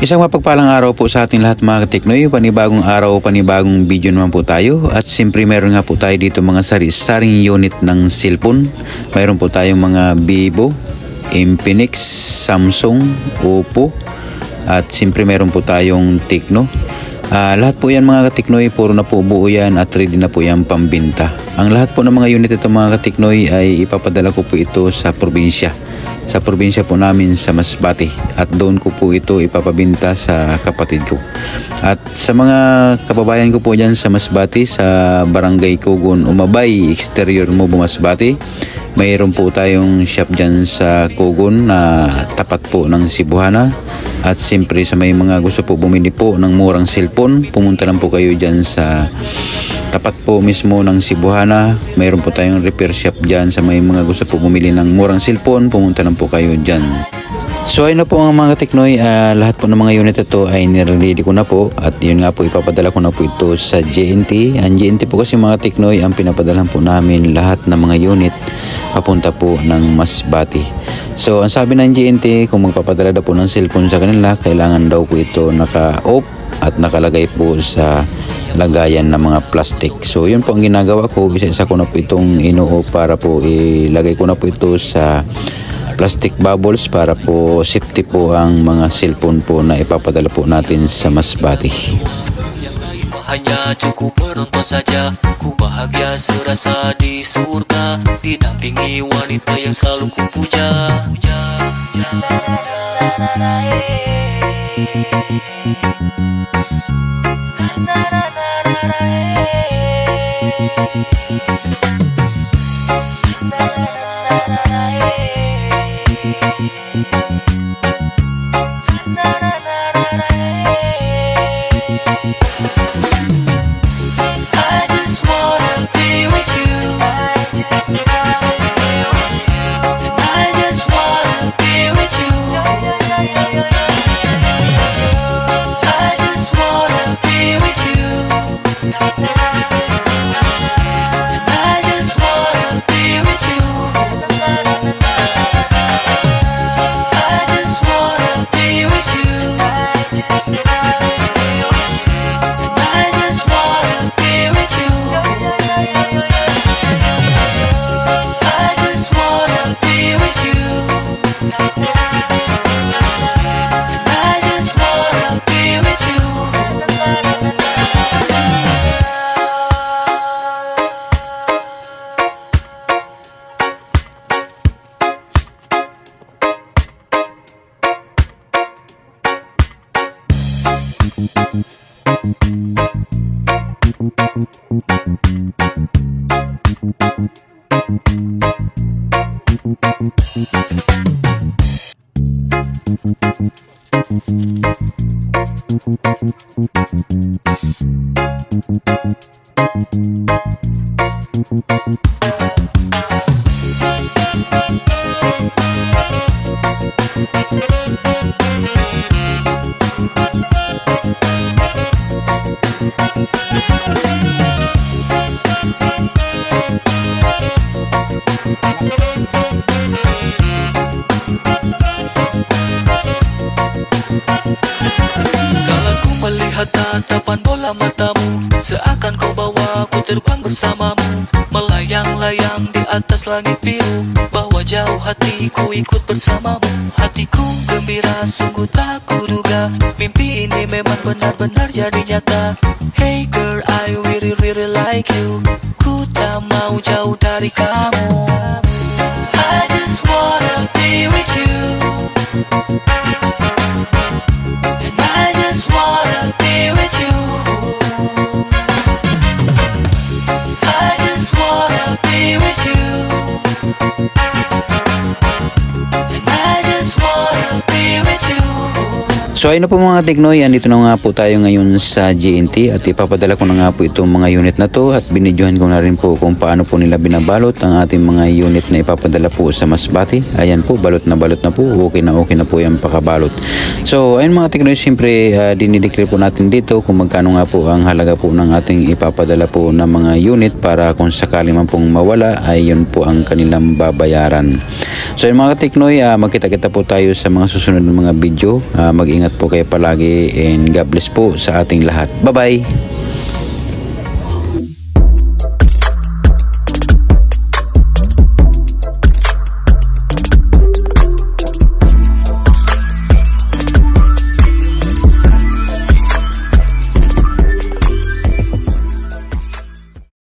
Isang mapagpalang araw po sa ating lahat mga kateknoy. Panibagong araw, panibagong video naman po tayo. At siyempre meron nga po tayo dito mga saring unit ng cellphone. Mayroon po tayong mga Vivo, Infinix, Samsung, Oppo. At siyempre meron po tayong Tecno. Lahat po yan mga kateknoy, puro na po buo yan at ready na po yan pambinta. Ang lahat po ng mga unit ito mga kateknoy ay ipapadala ko po ito sa probinsya. Sa probinsya po namin sa Masbate at doon ko po ito ipapabinta sa kapatid ko. At sa mga kababayan ko po dyan sa Masbate, sa Barangay Kugon, Umabay, Exterior Mobo, Masbate, mayroon po tayong shop dyan sa Kugon na tapat po ng Cebuana. At siyempre sa may mga gusto po bumili po ng murang cellphone, pumunta lang po kayo dyan sa tapat po mismo ng Cebuana. Mayroon po tayong repair shop dyan sa may mga gusto po bumili ng murang cellphone, pumunta lang po kayo dyan. So ayun na po ang mga kateknoy, lahat po ng mga unit ito ay nire-ready ko na po at yun nga po ipapadala ko na po ito sa JNT. Ang JNT po kasi mga kateknoy, ang pinapadala po namin lahat ng mga unit papunta po ng Masbate. So ang sabi ng JNT, kung magpapadala daw po ng cellphone sa kanila, kailangan daw po ito naka-off at nakalagay po sa lagayan ng mga plastic. So yun po ang ginagawa ko, isa-isa ko na po itong inuo para po ilagay ko na po ito sa plastic bubbles para po safety po ang mga cellphone po na ipapadala po natin sa Masbate. Hanya cukup menonton saja, ku bahagia serasa di surga, didampingi wanita yang selalu ku puja. Kalau ku melihat tatapan bola matamu, seakan kau bawa ku terbang bersamamu, melayang-layang di atas langit biru, bawa jauh hatiku ikut bersamamu. Hatiku gembira, sungguh tak kuduga, mimpi ini memang benar-benar jadi nyata. Hey girl, I really like you, ku tak mau jauh dari kamu. I just wanna be with you, and I just wanna be with you. I just wanna be with you, and I just wanna be with you. So ayun na po mga kateknoy, andito na nga po tayo ngayon sa JNT at ipapadala ko na nga po itong mga unit na to at binidyohan ko na rin po kung paano po nila binabalot ang ating mga unit na ipapadala po sa Masbate. Ayan po, balot na po, okay na po yung pakabalot. So ayun mga kateknoy, siyempre dinideclare po natin dito kung magkano nga po ang halaga po ng ating ipapadala po ng mga unit para kung sakali man pong mawala ay yun po ang kanilang babayaran. So ayun mga kateknoy, magkita-kita po tayo sa mga susunod ng mga video. Mag-ingat Ingat po kayo palagi and God bless po sa ating lahat. Bye-bye!